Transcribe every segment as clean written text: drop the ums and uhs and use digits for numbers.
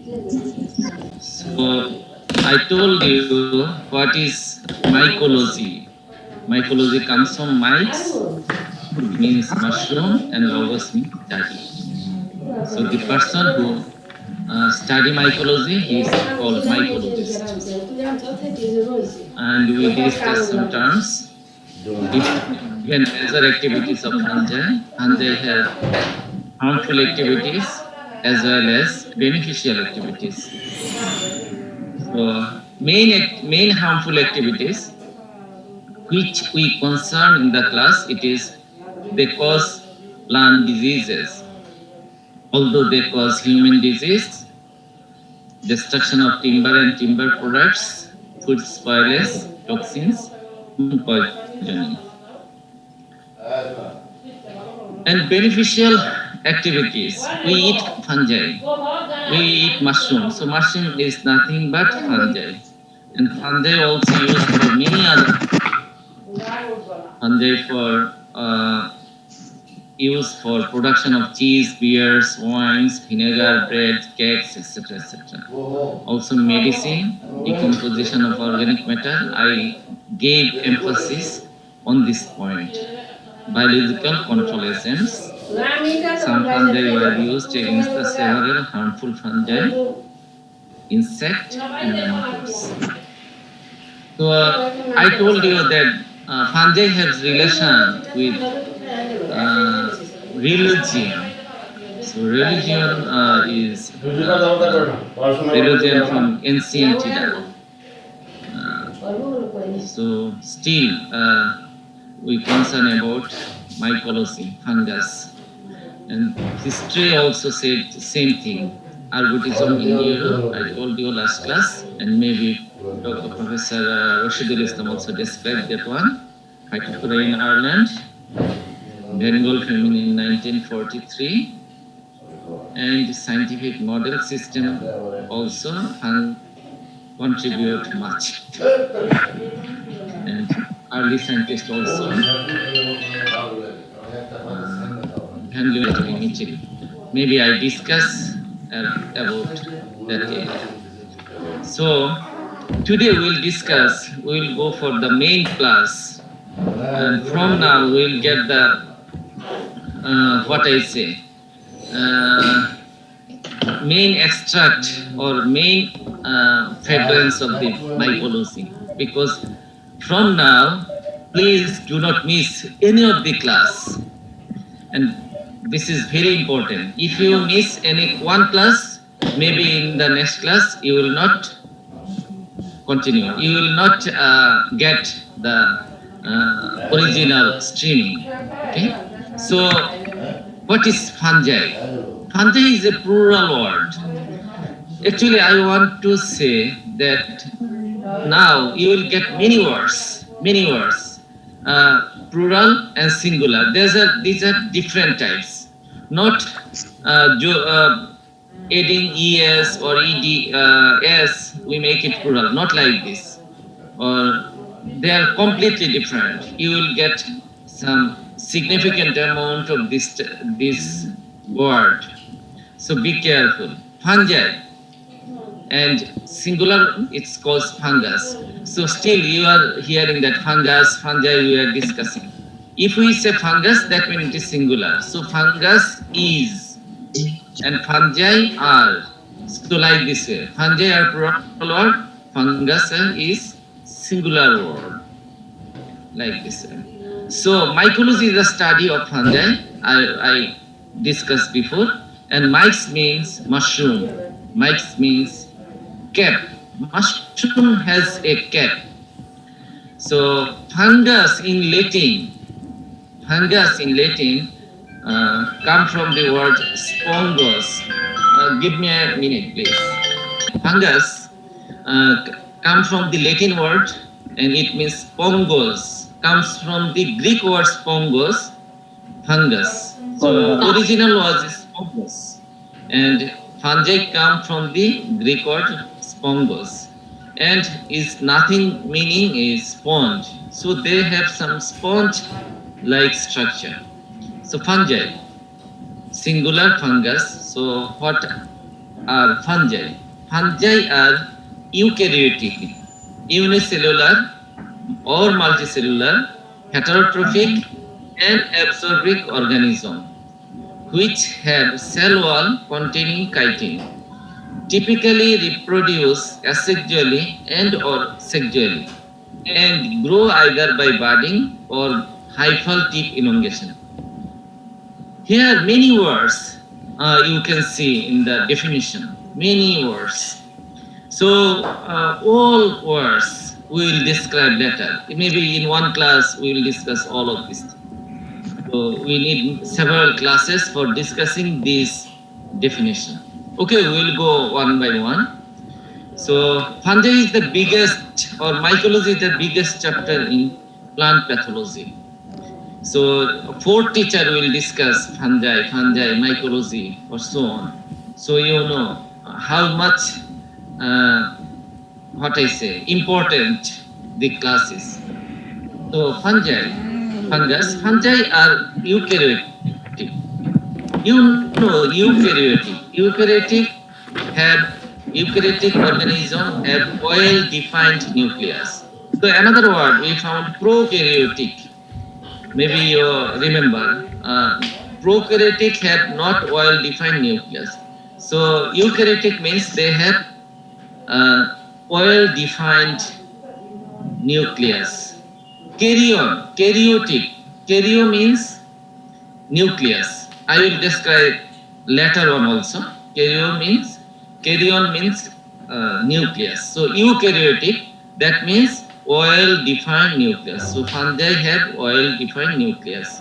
So I told you what is mycology. Mycology comes from mites, means mushroom, and logos means study. So the person who study mycology, he is called mycologist. And we discuss some terms, different major activities of fungi, and they have harmful activities as well as beneficial activities. So main harmful activities which we concern in the class, it is they cause plant diseases. Although they cause human disease, destruction of timber and timber products, food spoilage, toxins, poisoning. And beneficial activities. We eat fungi. We eat mushroom. So mushroom is nothing but fungi. And fungi also used for many other fungi for use for production of cheese, beers, wines, vinegar, bread, cakes, etc. etc. Also medicine, decomposition of organic matter. I gave emphasis on this point. Biological control agents. Some fungi were used against the several harmful fungi, insect, and nematodes. So I told you that fungi has relation with religion. So religion is religion from ancient Iran. So still we concern about mycology, fungus. And history also said the same thing. Arboretum in Europe, I told you last class, and maybe Dr. Professor Rashidul Islam also described that one. Phytophthora in Ireland, Bengal famine in 1943, and the scientific model system also contribute much. And early scientists also handle it immediately. Maybe I discuss about that area. So today we'll discuss, we'll go for the main class, and from now we'll get the what I say, main extract or main fragrance of the mycology. Because from now, please do not miss any of the class. And this is very important. If you miss any one class, maybe in the next class you will not continue. You will not get the original streaming. Okay. So, what is fungi? Fungi is a plural word. Actually, I want to say that now you will get many words, plural and singular. These are different types, not adding es or ed we make it plural, not like this. Or they are completely different. You will get some significant amount of this word. So be careful. Fungi and singular, it's called fungus. So still you are hearing that fungus, fungi we are discussing. If we say fungus, that means it is singular. So fungus is, and fungi are. So like this way, fungi are plural word, fungus is singular word. Like this way. So mycology is the study of fungi. I discussed before. And myx means mushroom. Myx means cap. Mushroom has a cap. So fungus in Latin come from the word spongos. Give me a minute, please. Fungus come from the Latin word, and it means spongos. Comes from the Greek word spongos, fungus. So original was spongos, and fungi come from the Greek word spongos, and is nothing meaning is sponge. So they have some sponge-like structure. So fungi, singular fungus. So what are fungi. Fungi are eukaryotic, unicellular or multicellular, heterotrophic and absorbic organism, which have cell wall containing chitin, typically reproduce asexually and or sexually, and grow either by budding or hyphal tip elongation. Here many words you can see in the definition, many words. So all words we will describe later. Maybe in one class we will discuss all of this. So we need several classes for discussing this definition. Okay, we will go one by one. So fungi is the biggest, or mycology is the biggest chapter in plant pathology. So fourth teacher will discuss fungi, mycology, or so on. So you know how much, what I say, important the class is. So fungi are eukaryotic. You know eukaryotic have eukaryotic organism have well-defined nucleus. So another word we found prokaryotic. Maybe you remember, prokaryotic have not well-defined nucleus. So eukaryotic means they have well-defined nucleus. Karyotic. Karyo means nucleus. I will describe later on also. Karyon means nucleus. So eukaryotic, that means well-defined nucleus. So fungi have well-defined nucleus.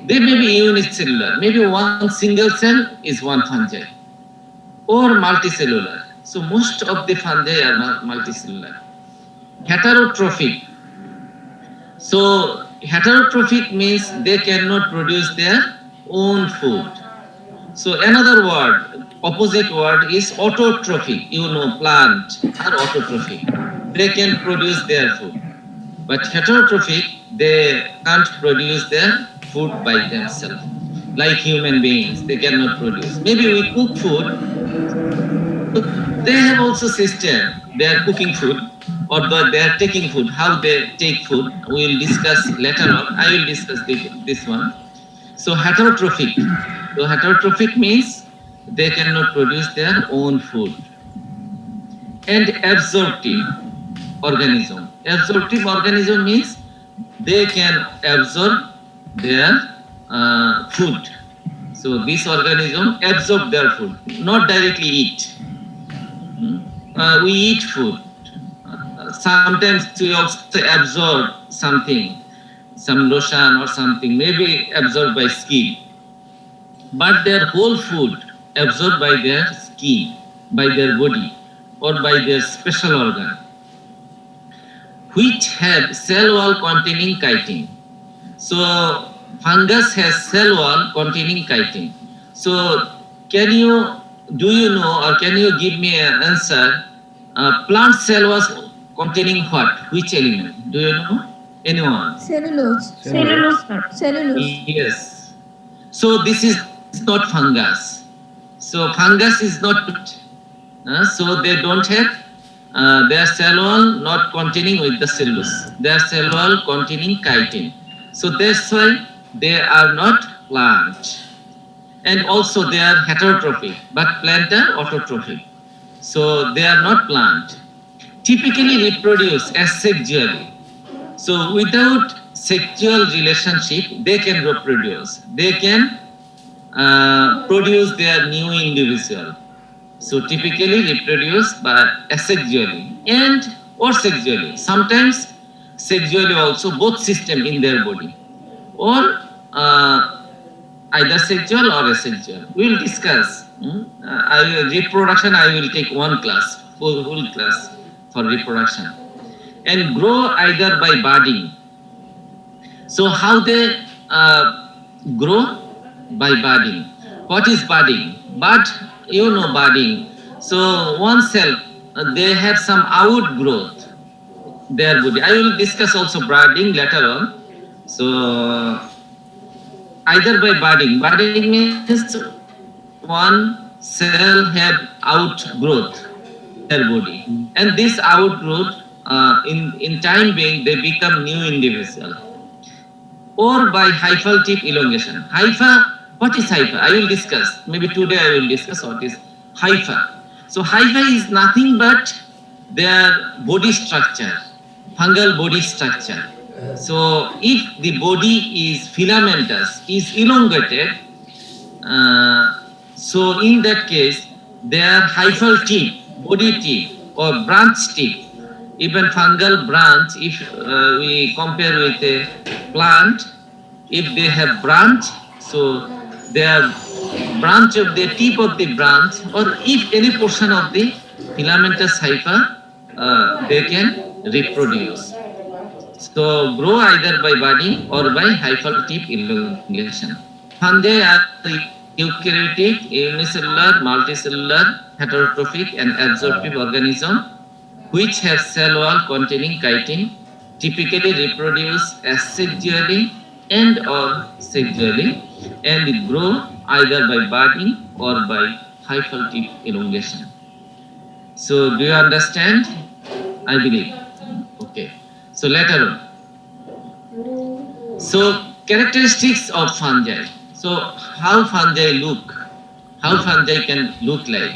They may be unicellular. Maybe one single cell is one fungi, or multicellular. So most of the fungi are multicellular. Heterotrophic. So heterotrophic means they cannot produce their own food. So another word, opposite word is autotrophic. You know, plant are autotrophic. They can produce their food. But heterotrophic, they can't produce their food by themselves. Like human beings, they cannot produce. Maybe we cook food. They have also system. They are cooking food, or they are taking food. How they take food, we will discuss later on. I will discuss this one. So heterotrophic. So heterotrophic means they cannot produce their own food. And absorptive organism. Absorptive organism means they can absorb their food. So this organism absorb their food, not directly eat. We eat food. Sometimes we also absorb something, some lotion or something, maybe absorbed by skin. But their whole food absorbed by their skin, by their body, or by their special organ, which have cell wall containing chitin. So fungus has cell wall containing chitin. So do you know, or can you give me an answer? Plant cell was containing what? Which element? Do you know? Anyone? Cellulose. Yes. So this is not fungus. So fungus is not. So they don't have their cell wall not containing with the cellulose. Their cell wall containing chitin. So that's why they are not plant. And also they are heterotrophic, but plant are autotrophic. So they are not plant. Typically reproduce asexually. So without sexual relationship, they can reproduce. They can produce their new individual. So typically reproduce by asexually and or sexually. Sometimes sexually also, both system in their body, or either sexual or asexual. We will discuss. Reproduction, I will take one class, full class for reproduction. And grow either by budding. So how they grow? By budding. What is budding? Bud, you know budding. So one cell, they have some outgrowth, their body. I will discuss also budding later on. So either by budding. Budding means one cell have outgrowth their body, and this outgrowth, in time being, they become new individual, or by hyphal tip elongation. Hypha, what is hypha? I will discuss. Maybe today I will discuss what is hypha. So hypha is nothing but their body structure, fungal body structure. So if the body is filamentous, is elongated, so in that case, their hyphal tip, body tip or branch tip, even fungal branch, if we compare with a plant, if they have branch, so their branch of the tip of the branch, or if any portion of the filamentous hypha, they can reproduce. So grow either by budding or by hyphal tip elongation. Fungi are eukaryotic, unicellular, multicellular, heterotrophic and absorptive organism which have cell wall containing chitin, typically reproduce asexually and or sexually and grow either by budding or by hyphal tip elongation. So do you understand? I believe. Okay. So later on. So characteristics of fungi. So how fungi look? How fungi can look like?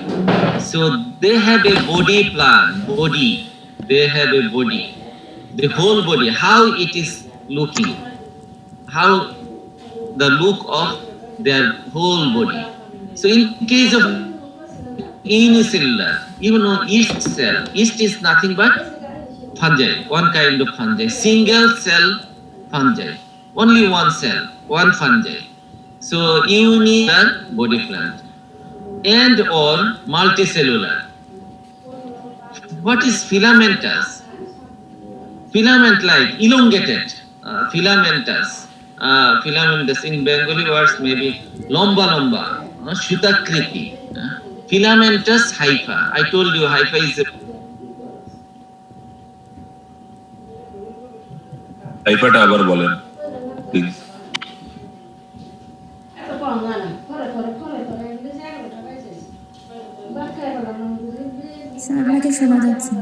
So they have a body plan, body. They have a body. The whole body, how it is looking, how the look of their whole body. So in case of unicellular, you know yeast cell. Yeast is nothing but fungi, one kind of fungi, single cell fungi, only one cell, one fungi. So unicellular body plant and or multicellular. What is filamentous? Filament like elongated, filamentous. Filamentous in Bengali words maybe lomba lomba, shutakriti. Filamentous hypha. I told you hypha is a হাইফাটা আবার বলেন please. Sir আপনাকে শোনা যাচ্ছে না।